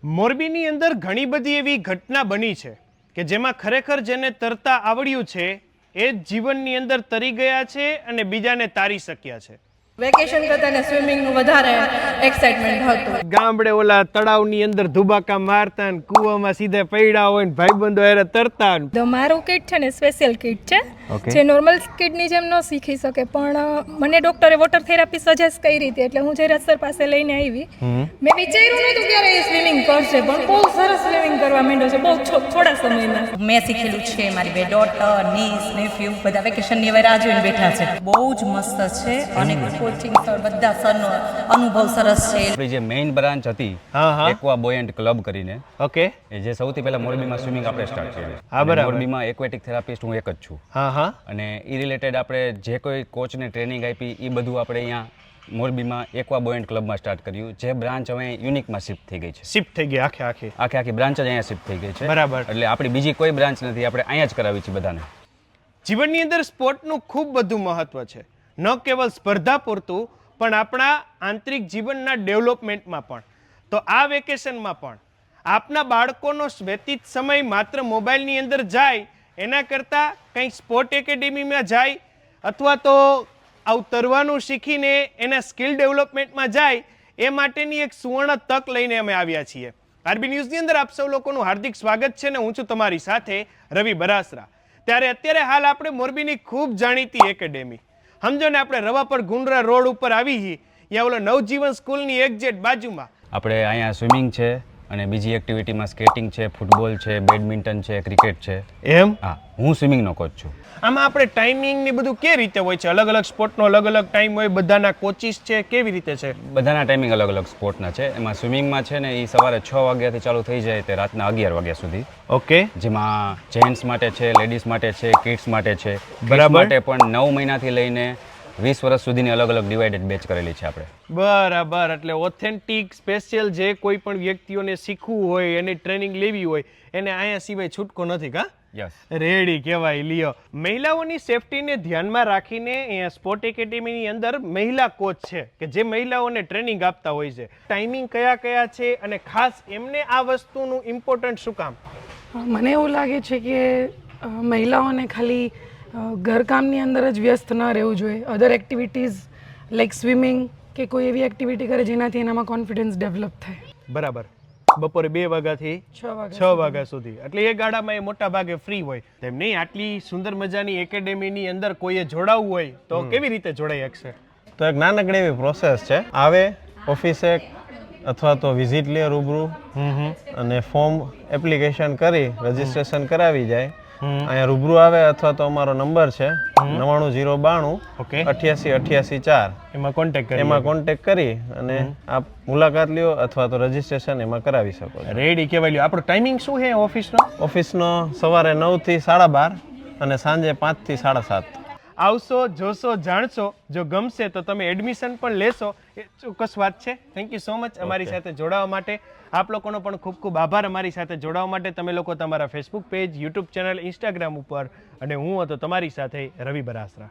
મોરબીની અંદર ઘણી બધી એવી ઘટના બની છે કે જેમાં ખરેખર જેને તરતા આવડ્યું છે એ જ જીવનની અંદર તરી ગયા છે અને બીજાને તારી શક્યા છે. વેકેશન કરતા ને સ્વિમિંગ નું વધારે એક્સાઇટમેન્ટ હતું. ગામડે ઓલા તળાવની અંદર ધુબાકા મારતા ને કૂવામાં સીધા પડ્યા હોય ને ભાઈબંધો હારે તરતા. તો મારું કિટ છે ને સ્પેશિયલ કિટ છે જે નોર્મલ કિટની જેમ ન શીખી શકે, પણ મને ડોક્ટરે વોટર થેરાપી સજેસ્ટ કરી હતી એટલે હું જયરાજ સર પાસે લઈને આવી. મેં વિચાર્યું નહોતું ક્યારે એ સ્વિમિંગ કરશે, પણ બહુ સરસ સ્વિમિંગ કરવા માંડ્યો છે બહુ થોડા સમયમાં. મેં શીખેલું છે, મારી બે ડોટર, નીસ, નેફ્યુ બધા વેકેશનની હવે રાહ જોઈને બેઠા છે. બહુ જ મસ્ત છે અને કોચિંગ સર બધા સરનો અનુભવ સરસ છે. આપણી જે મેઇન બ્રાન્ચ હતી એક્વા બોયન્ટ ક્લબ કરીને, ઓકે, એ જે સૌથી પહેલા મોરબીમાં સ્વિમિંગ આપણે સ્ટાર્ટ કર્યું. હા, બરાબર. મોરબીમાં એક્વેટિક થેરાપિસ્ટ હું એક જ છું. અને એ રિલેટેડ આપણે જે કોઈ કોચને ટ્રેનિંગ આપી એ બધું આપણે અહીંયા મોરબીમાં એક્વા બોયન્ટ ક્લબમાં સ્ટાર્ટ કર્યું. જે બ્રાન્ચ હવે યુનિકમાં શિફ્ટ થઈ ગઈ છે. શિફ્ટ થઈ ગઈ આખી બ્રાન્ચ જ અહીંયા શિફ્ટ થઈ ગઈ છે. બરાબર. એટલે આપણી બીજી કોઈ બ્રાન્ચ નથી, આપણે અહીંયા જ કરાવી છે બધાને. જીવનની અંદર સ્પોર્ટનું ખૂબ બધું મહત્વ છે, ન કેવલ સ્પર્ધા પૂરતું પણ આપણા આંતરિક જીવનના ડેવલપમેન્ટમાં પણ. તો આ વેકેશનમાં પણ આપના બાળકોનો વ્યતીત સમય માત્ર મોબાઈલની અંદર જાય એના કરતાં કંઈક સ્પોર્ટ એકેડેમીમાં જાય અથવા તો આવું તરવાનું શીખીને એના સ્કિલ ડેવલપમેન્ટમાં જાય, એ માટેની એક સુવર્ણ તક લઈને અમે આવ્યા છીએ. આરબી ન્યૂઝની અંદર આપ સૌ લોકોનું હાર્દિક સ્વાગત છે ને હું છું તમારી સાથે રવિ બરાસરા. ત્યારે અત્યારે હાલ આપણે મોરબીની ખૂબ જાણીતી એકેડેમી સમજો ને, આપણે રવાપર ગુંડરા રોડ ઉપર આવી છીએ, ત્યાં ઓલો નવજીવન સ્કૂલની એક્ઝેક્ટ બાજુમાં આપણે અહીંયા સ્વિમિંગ છે અને બીજી એક્ટિવિટીમાં સ્કેટિંગ છે, ફૂટબોલ છે, બેડમિન્ટન છે, ક્રિકેટ છે. એમ? હા, હું સ્વિમિંગનો કોચ છું. આમાં આપણે ટાઈમિંગ ને બધું કેવી રીતે હોય છે? અલગ અલગ સ્પોર્ટનો અલગ અલગ ટાઈમ હોય, બધાના કોચિસ છે, કેવી રીતે છે? બધાના ટાઈમિંગ અલગ અલગ સ્પોર્ટના છે. એમાં સ્વિમિંગમાં છે ને એ સવારે 6 વાગ્યાથી ચાલુ થઈ જાય તે રાતના 11 વાગ્યા સુધી. ઓકે. જેમાં જેન્ટ્સ માટે છે, લેડીઝ માટે છે, કિડ્સ માટે છે. બરાબર. માટે પણ 9 મહિનાથી લઈને 20 વર્ષ સુધીની અલગ અલગ ડિવાઇડેડ બેચ કરેલી છે આપણે. બરાબર. એટલે ઓથેન્ટિક સ્પેશિયલ જે કોઈ પણ વ્યક્તિઓને શીખવું હોય, એની ટ્રેનિંગ લેવી હોય, એને અહીંયા સિવાય છૂટકો નથી. કા? યસ. રેડી કહેવાય. લ્યો, મહિલાઓની સેફટીને ધ્યાનમાં રાખીને અહીંયા સ્પોર્ટ એકેડેમીની અંદર મહિલા કોચ છે કે જે મહિલાઓને ટ્રેનિંગ આપતા હોય છે. ટાઈમિંગ કયા કયા છે અને ખાસ એમને આ વસ્તુનું ઇમ્પોર્ટન્ટ શું કામ? મને એવું લાગે છે કે મહિલાઓને ખાલી ઘરકામની અંદર જ વ્યસ્ત ન રહેવું જોઈએ. અધર એક્ટિવિટીઝ લાઈક સ્વિમિંગ કે કોઈ એવી એક્ટિવિટી કરે જેનાથી એનામાં કોન્ફિડન્સ ડેવલપ થાય. બરાબર. બપોરે 2 વાગ્યાથી 6 વાગ્યા સુધી, એટલે એ ગાડામાં એ મોટા ભાગે ફ્રી હોય. તેમ નહીં, આટલી સુંદર મજાની એકેડેમીની અંદર કોઈએ જોડાવવું હોય તો કેવી રીતે જોડાઈ શકશે? તો એક નાનકડી એવી પ્રોસેસ છે. આવે ઓફિસે અથવા તો વિઝિટ લે રૂબરૂ અને ફોર્મ એપ્લિકેશન કરી રજીસ્ટ્રેશન કરાવી જાય. અહીંયા રૂબરૂ આવે અથવા તો અમારો નંબર છે 99092 88 88 4 એમાં કોન્ટેક્ટ કરી અને આપ મુલાકાત લ્યો અથવા તો રજીસ્ટ્રેશન એમાં કરાવી શકો છો. રેડી કહેવાય. આપણો ટાઈમિંગ શું છે ઓફિસનો? સવારે 9 થી 12:30 અને સાંજે 5 થી 7:30. આવશો, જોશો, જાણશો. જો ગમશે તો તમે એડમિશન પણ લેશો, એ ચોક્કસ વાત છે. થેન્ક યુ સો મચ અમારી સાથે જોડાવા માટે. આપ લોકોનો પણ ખૂબ ખૂબ આભાર અમારી સાથે જોડાવા માટે. તમે લોકો તમારા Facebook page, YouTube channel, Instagram ઉપર, અને હું હતો તમારી સાથે રવિ બરાસરા.